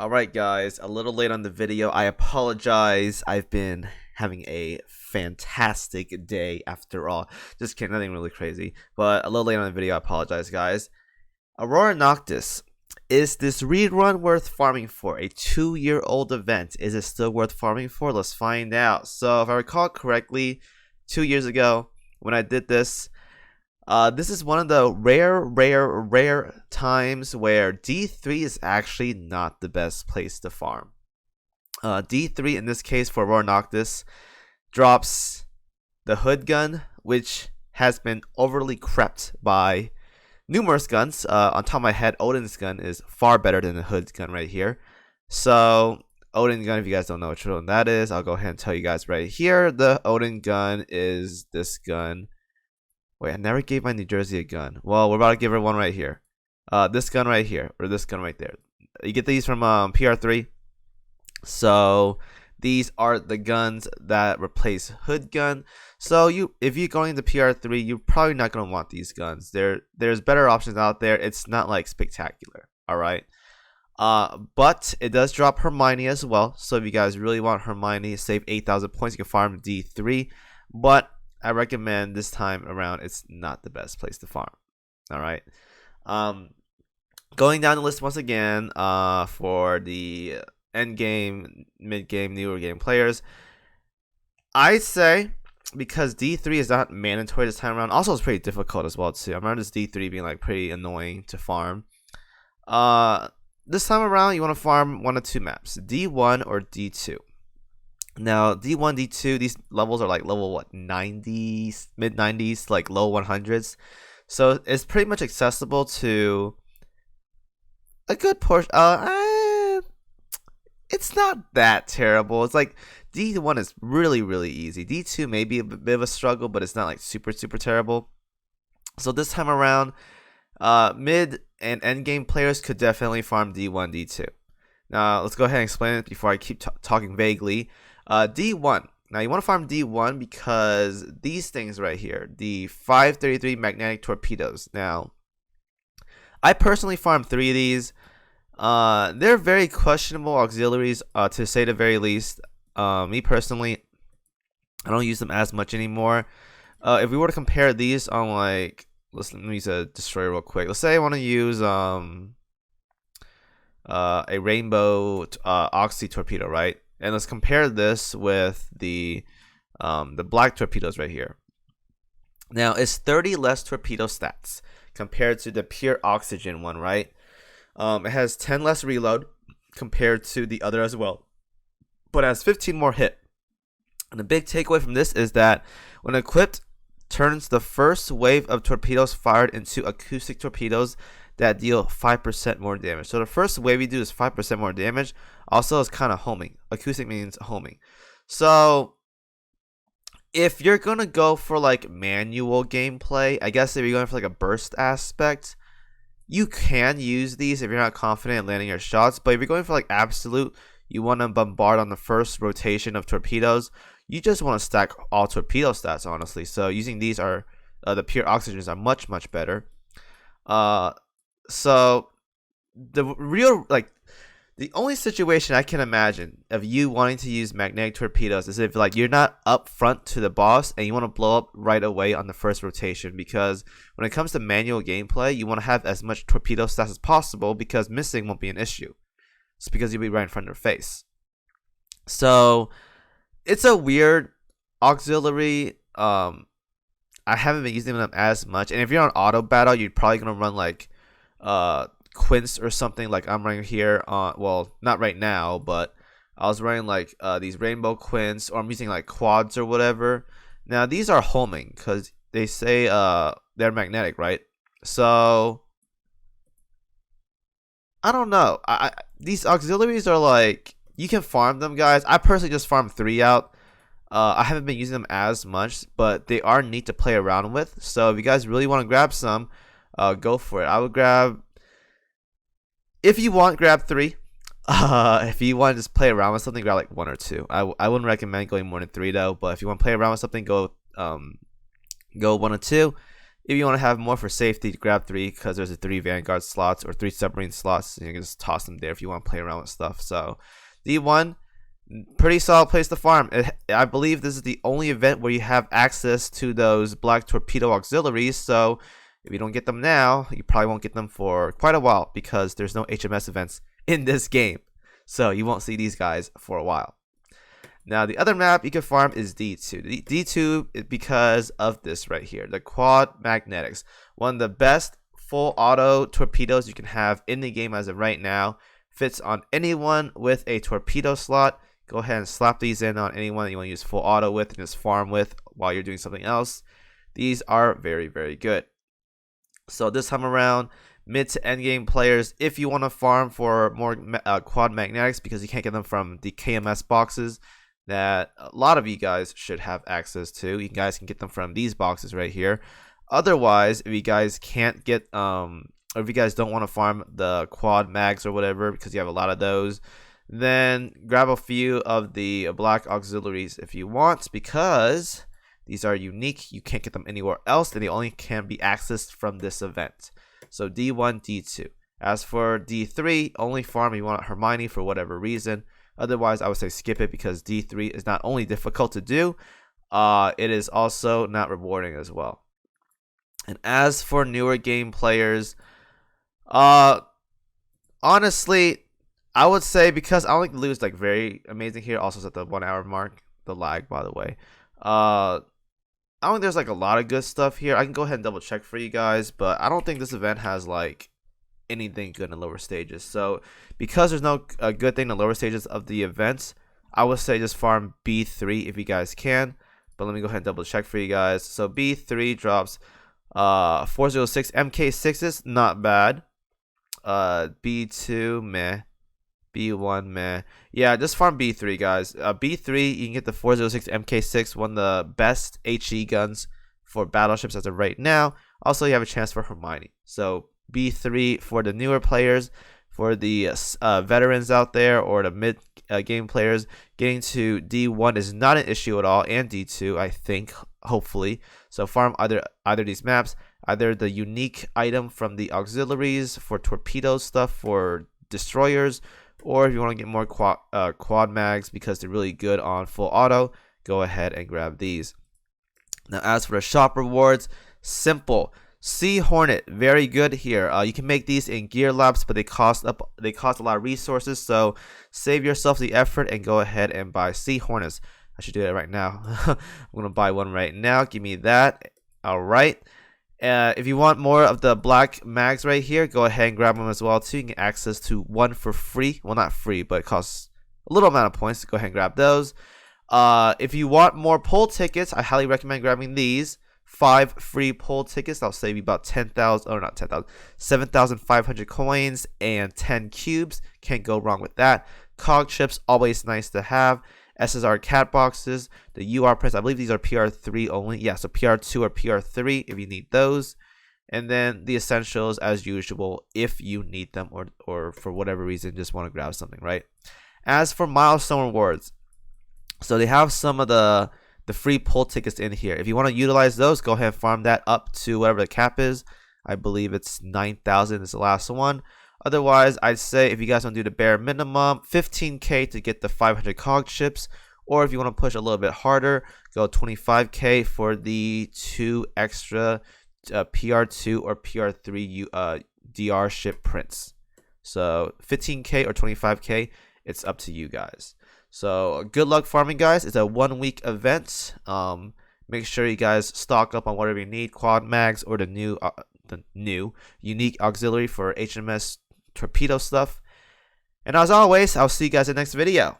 Alright guys, a little late on the video. I apologize. I've been having a fantastic day after all. Just kidding, nothing really crazy. But a little late on the video, I apologize guys. Aurora Noctis. Is this rerun worth farming for? A 2-year-old event. Is it still worth farming for? Let's find out. So if I recall correctly, 2 years ago when I did this, this is one of the rare times where D3 is actually not the best place to farm. D3 in this case for Aurora Noctis drops the hood gun, which has been overly crept by numerous guns. On top of my head, Odin's gun is far better than the hood's gun right here. So Odin gun, if you guys don't know which one that is, I'll go ahead and tell you guys right here. The Odin gun is this gun. Wait, I never gave my New Jersey a gun. Well, we're about to give her one right here. This gun right here, or this gun right there. You get these from PR3. So these are the guns that replace hood gun. So if you're going to PR3, you're probably not going to want these guns. There's better options out there. It's not like spectacular. All right. But it does drop Hermione as well. So if you guys really want Hermione, save 8,000 points, you can farm D3. But I recommend this time around it's not the best place to farm. Alright. Going down the list once again, for the end game, mid game, newer game players, I say because D3 is not mandatory this time around. Also it's pretty difficult as well too. I remember this D3 being like pretty annoying to farm. This time around you want to farm one of two maps, D1 or D2. Now D1, D2, these levels are like level what, 90s, mid 90s, like low 100s. So it's pretty much accessible to a good portion. It's not that terrible. It's like D1 is really easy. D2 may be a bit of a struggle, but it's not like super terrible. So this time around, mid and end game players could definitely farm D1, D2. Now let's go ahead and explain it before I keep talking vaguely. D1. Now you want to farm D1 because these things right here, the 533 magnetic torpedoes. Now, I personally farm 3 of these. They're very questionable auxiliaries, to say the very least. Me personally, I don't use them as much anymore. If we were to compare these on like, let me use a destroyer real quick. Let's say I want to use a rainbow oxy torpedo, right? And let's compare this with the black torpedoes right here. Now, it's 30 less torpedo stats compared to the pure oxygen one, right? It has 10 less reload compared to the other as well, but it has 15 more hit. And the big takeaway from this is that when equipped, turns the first wave of torpedoes fired into acoustic torpedoes that deal 5% more damage. So the first wave you do is 5% more damage. Also, it's kind of homing. Acoustic means homing. So if you're gonna go for like manual gameplay, I guess if you're going for like a burst aspect, you can use these if you're not confident in landing your shots. But if you're going for like absolute, you want to bombard on the first rotation of torpedoes, you just want to stack all torpedo stats, honestly. So using these are the pure oxygens are much better. So the real, like, the only situation I can imagine of you wanting to use magnetic torpedoes is if like you're not up front to the boss and you want to blow up right away on the first rotation, because when it comes to manual gameplay, you want to have as much torpedo stats as possible because missing won't be an issue. It's because you'll be right in front of their face. So it's a weird auxiliary. I haven't been using them as much, and if you're on auto battle, you're probably gonna run like Quince or something like I'm running here. Well, not right now, but I was running like these rainbow Quince, or I'm using like quads or whatever. Now these are homing because they say they're magnetic, right? So I don't know. These auxiliaries are like, you can farm them, guys. I personally just farm 3 out. I haven't been using them as much, but they are neat to play around with. So if you guys really want to grab some, go for it. I would grab, if you want, grab 3. If you want to just play around with something, grab like 1 or 2. I wouldn't recommend going more than 3 though. But if you want to play around with something, go 1 or 2. If you want to have more for safety, grab 3 because there's a 3 Vanguard slots or 3 submarine slots, and you can just toss them there if you want to play around with stuff. So D1, pretty solid place to farm. I believe this is the only event where you have access to those black torpedo auxiliaries. So if you don't get them now, you probably won't get them for quite a while because there's no HMS events in this game. So you won't see these guys for a while. Now, the other map you can farm is D2. D2 because of this right here, the quad magnetics. One of the best full auto torpedoes you can have in the game as of right now. Fits on anyone with a torpedo slot. Go ahead and slap these in on anyone that you want to use full auto with and just farm with while you're doing something else. These are very, very good. So this time around, mid to end game players, if you want to farm for more quad magnetics because you can't get them from the KMS boxes that a lot of you guys should have access to. You guys can get them from these boxes right here. Otherwise, if you guys can't get or if you guys don't want to farm the quad mags or whatever because you have a lot of those, then grab a few of the black auxiliaries if you want, because these are unique. You can't get them anywhere else, and they only can be accessed from this event. So D1, D2. As for D3, only farm if you want Hermione for whatever reason. Otherwise, I would say skip it because D3 is not only difficult to do, it is also not rewarding as well. And as for newer game players, honestly, I would say, because I don't think the loot is like very amazing here. Also, it's at the 1 hour mark. The lag, by the way. I don't think there's like a lot of good stuff here. I can go ahead and double check for you guys, but I don't think this event has like anything good in the lower stages. So because there's no good thing in the lower stages of the events, I would say just farm B3 if you guys can. But let me go ahead and double check for you guys. So B3 drops 406 MK6s, not bad. B2 meh. B1 meh. Yeah, just farm B3 guys. B3 you can get the 406 MK6, one of the best HE guns for battleships as of right now. Also, you have a chance for Hermione. So B3 for the newer players. For the veterans out there or the mid game players, getting to D1 is not an issue at all, and D2 I think, hopefully. So farm either these maps, either the unique item from the auxiliaries for torpedo stuff for destroyers, or if you want to get more quad mags because they're really good on full auto, go ahead and grab these. Now as for the shop rewards, simple. Sea Hornet, very good here. You can make these in Gear Labs, but they cost a lot of resources. So save yourself the effort and go ahead and buy Sea Hornets. I should do that right now. I'm gonna buy one right now. Give me that. All right. If you want more of the black mags right here, go ahead and grab them as well too. You can get access to one for free. Well, not free, but it costs a little amount of points. So go ahead and grab those. If you want more poll tickets, I highly recommend grabbing these. 5 free poll tickets. That'll save you about 10,000, or not 10,000, 7,500 coins and 10 cubes. Can't go wrong with that. Cog chips, always nice to have. SSR cat boxes. The UR prints, I believe these are PR3 only. Yeah, so PR2 or PR3 if you need those. And then the essentials as usual if you need them or for whatever reason just want to grab something, right? As for milestone rewards, so they have some of the free poll tickets in here. If you want to utilize those, go ahead and farm that up to whatever the cap is. I believe it's 9,000 is the last one. Otherwise, I'd say if you guys want to do the bare minimum, 15k to get the 500 cog chips, or if you want to push a little bit harder, go 25k for the 2 extra PR2 or PR3 DR ship prints. So 15k or 25k, it's up to you guys. So good luck farming, guys. It's a 1 week event. Make sure you guys stock up on whatever you need, quad mags or the new unique auxiliary for HMS torpedo stuff. And as always, I'll see you guys in the next video.